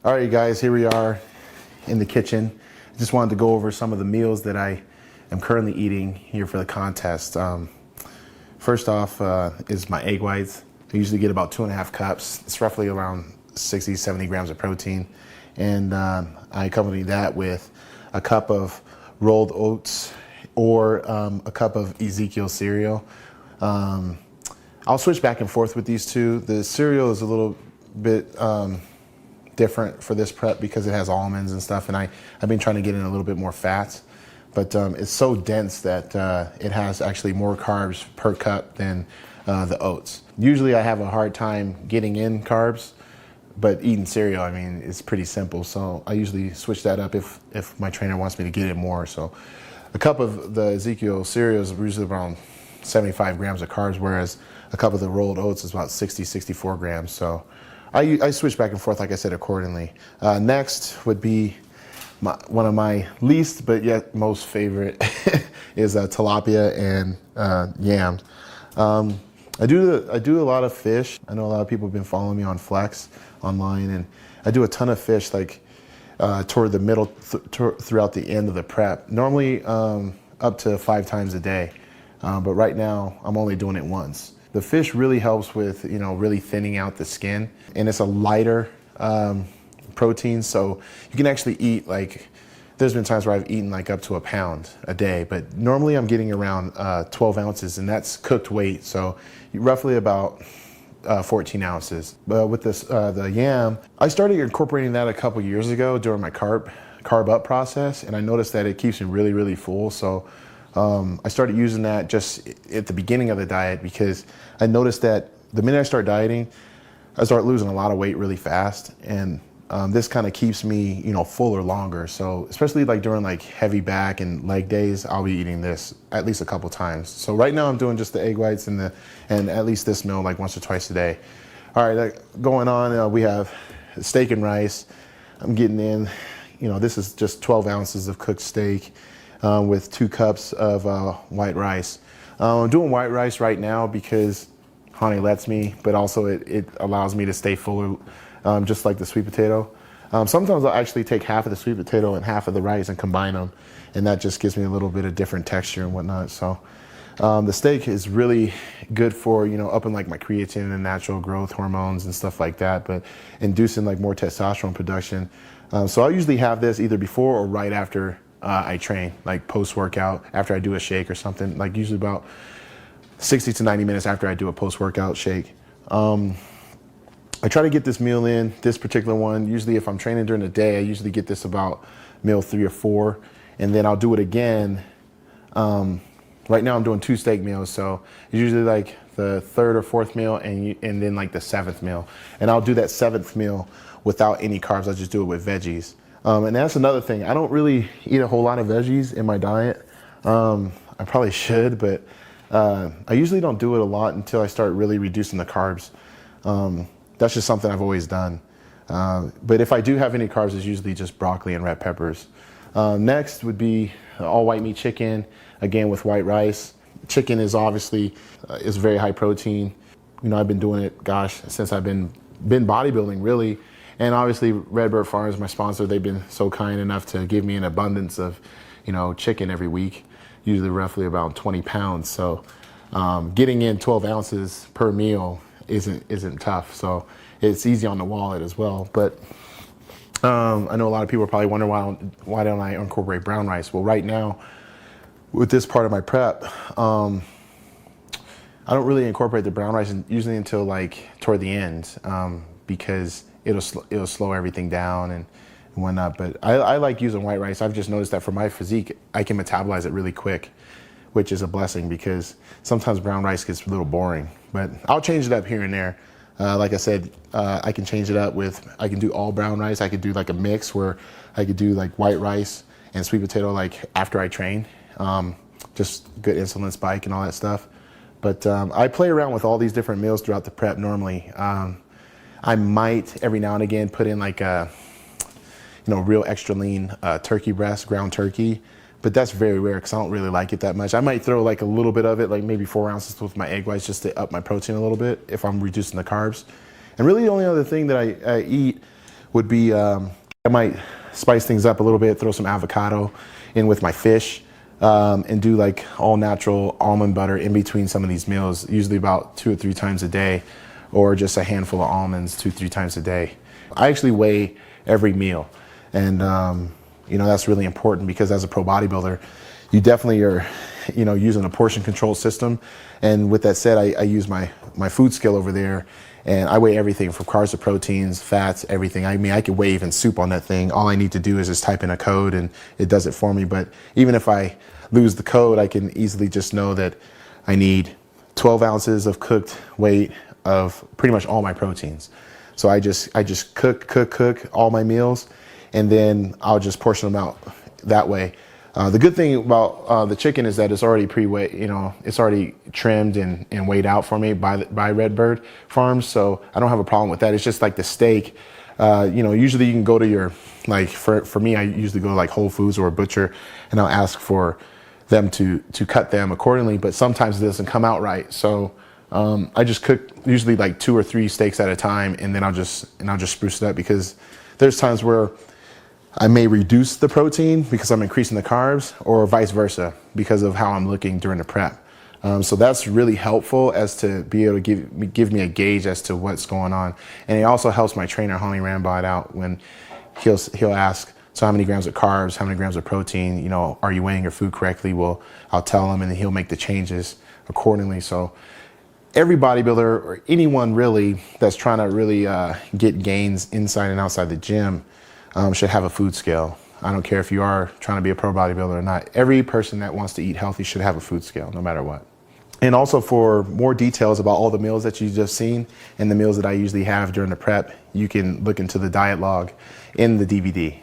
All right, guys, here we are in the kitchen. I just wanted to go over some of the meals that I am currently eating here for the contest. First off is my egg whites. I usually get about 2.5 cups. It's roughly around 60, 70 grams of protein. And I accompany that with a cup of rolled oats or a cup of Ezekiel cereal. I'll switch back and forth with these two. The cereal is a little bit different for this prep because it has almonds and stuff, and I've been trying to get in a little bit more fats, but it's so dense that it has actually more carbs per cup than the oats. Usually I have a hard time getting in carbs, but eating cereal, I mean, it's pretty simple. So I usually switch that up if my trainer wants me to get in more. So a cup of the Ezekiel cereal is usually around 75 grams of carbs, whereas a cup of the rolled oats is about 60, 64 grams. So I switch back and forth, like I said, accordingly. Next would be one of my least but yet most favorite is tilapia and yams. I do a lot of fish. I know a lot of people have been following me on Flex online, and I do a ton of fish like toward the middle throughout the end of the prep. Normally up to 5 times a day, but right now I'm only doing it once. The fish really helps with, really thinning out the skin, and it's a lighter protein, so you can actually eat there's been times where I've eaten up to a pound a day, but normally I'm getting around 12 ounces, and that's cooked weight, so roughly about 14 ounces. But with this, the yam, I started incorporating that a couple years ago during my carb up process, and I noticed that it keeps me really, really full. So I started using that just at the beginning of the diet because I noticed that the minute I start dieting, I start losing a lot of weight really fast, and this kind of keeps me, fuller longer. So especially during heavy back and leg days, I'll be eating this at least a couple times. So right now I'm doing just the egg whites and at least this meal once or twice a day. All right, going on, we have steak and rice. I'm getting in, this is just 12 ounces of cooked steak with 2 cups of white rice. I'm doing white rice right now because Honey lets me, but also it allows me to stay fuller. Just like the sweet potato. Sometimes I'll actually take half of the sweet potato and half of the rice and combine them, and that just gives me a little bit of different texture and whatnot. So the steak is really good for, upping my creatine and natural growth hormones and stuff like that, but inducing more testosterone production. So I usually have this either before or right after I train, post-workout, after I do a shake or something, usually about 60 to 90 minutes after I do a post-workout shake. I try to get this meal in, this particular one. Usually if I'm training during the day, I usually get this about meal 3 or 4, and then I'll do it again. Right now I'm doing 2 steak meals, so it's usually the 3rd or 4th meal and then the 7th meal. And I'll do that 7th meal without any carbs. I just do it with veggies. And that's another thing. I don't really eat a whole lot of veggies in my diet. I probably should, but I usually don't do it a lot until I start really reducing the carbs. That's just something I've always done. But if I do have any carbs, it's usually just broccoli and red peppers. Next would be all white meat chicken, again with white rice. Chicken is obviously is very high protein. I've been doing it, since I've been bodybuilding really. And obviously Redbird Farms, my sponsor, they've been so kind enough to give me an abundance of, chicken every week, usually roughly about 20 pounds. So getting in 12 ounces per meal isn't tough, so it's easy on the wallet as well. But I know a lot of people are probably wondering why don't I incorporate brown rice? Well, right now with this part of my prep, I don't really incorporate the brown rice usually until toward the end, because it'll slow everything down and whatnot. But I like using white rice. I've just noticed that for my physique, I can metabolize it really quick, which is a blessing because sometimes brown rice gets a little boring. But I'll change it up here and there. Like I said, I can change it up I can do all brown rice. I could do a mix where I could do white rice and sweet potato after I train. Just good insulin spike and all that stuff. But I play around with all these different meals throughout the prep normally. I might every now and again put in a real extra lean turkey breast, ground turkey. But that's very rare because I don't really like it that much. I might throw a little bit of it, maybe 4 ounces with my egg whites just to up my protein a little bit if I'm reducing the carbs. And really the only other thing that I eat would be I might spice things up a little bit, throw some avocado in with my fish, and do like all natural almond butter in between some of these meals, usually about 2 or 3 times a day, or just a handful of almonds 2 or 3 times a day. I actually weigh every meal, and that's really important because as a pro bodybuilder, you definitely are using a portion control system. And with that said, I use my food scale over there, and I weigh everything from carbs to proteins, fats, everything. I mean, I could weigh even soup on that thing. All I need to do is just type in a code and it does it for me. But even if I lose the code, I can easily just know that I need 12 ounces of cooked weight of pretty much all my proteins. So I just cook all my meals, and then I'll just portion them out that way. The good thing about the chicken is that it's already pre-weighed, it's already trimmed and weighed out for me by Redbird Farms, so I don't have a problem with that. It's just like the steak, usually you can go to your, like for me, I usually go to like Whole Foods or a butcher, and I'll ask for them to cut them accordingly, but sometimes it doesn't come out right. So I just cook usually like 2 or 3 steaks at a time, and then I'll just spruce it up, because there's times where I may reduce the protein because I'm increasing the carbs, or vice versa because of how I'm looking during the prep. So that's really helpful as to be able to give me a gauge as to what's going on. And it also helps my trainer, Holly Rambod, out when he'll ask, so how many grams of carbs, how many grams of protein, are you weighing your food correctly? Well, I'll tell him, and then he'll make the changes accordingly. So every bodybuilder, or anyone really that's trying to really get gains inside and outside the gym, should have a food scale. I don't care if you are trying to be a pro bodybuilder or not. Every person that wants to eat healthy should have a food scale, no matter what. And also, for more details about all the meals that you just seen and the meals that I usually have during the prep, you can look into the diet log in the DVD.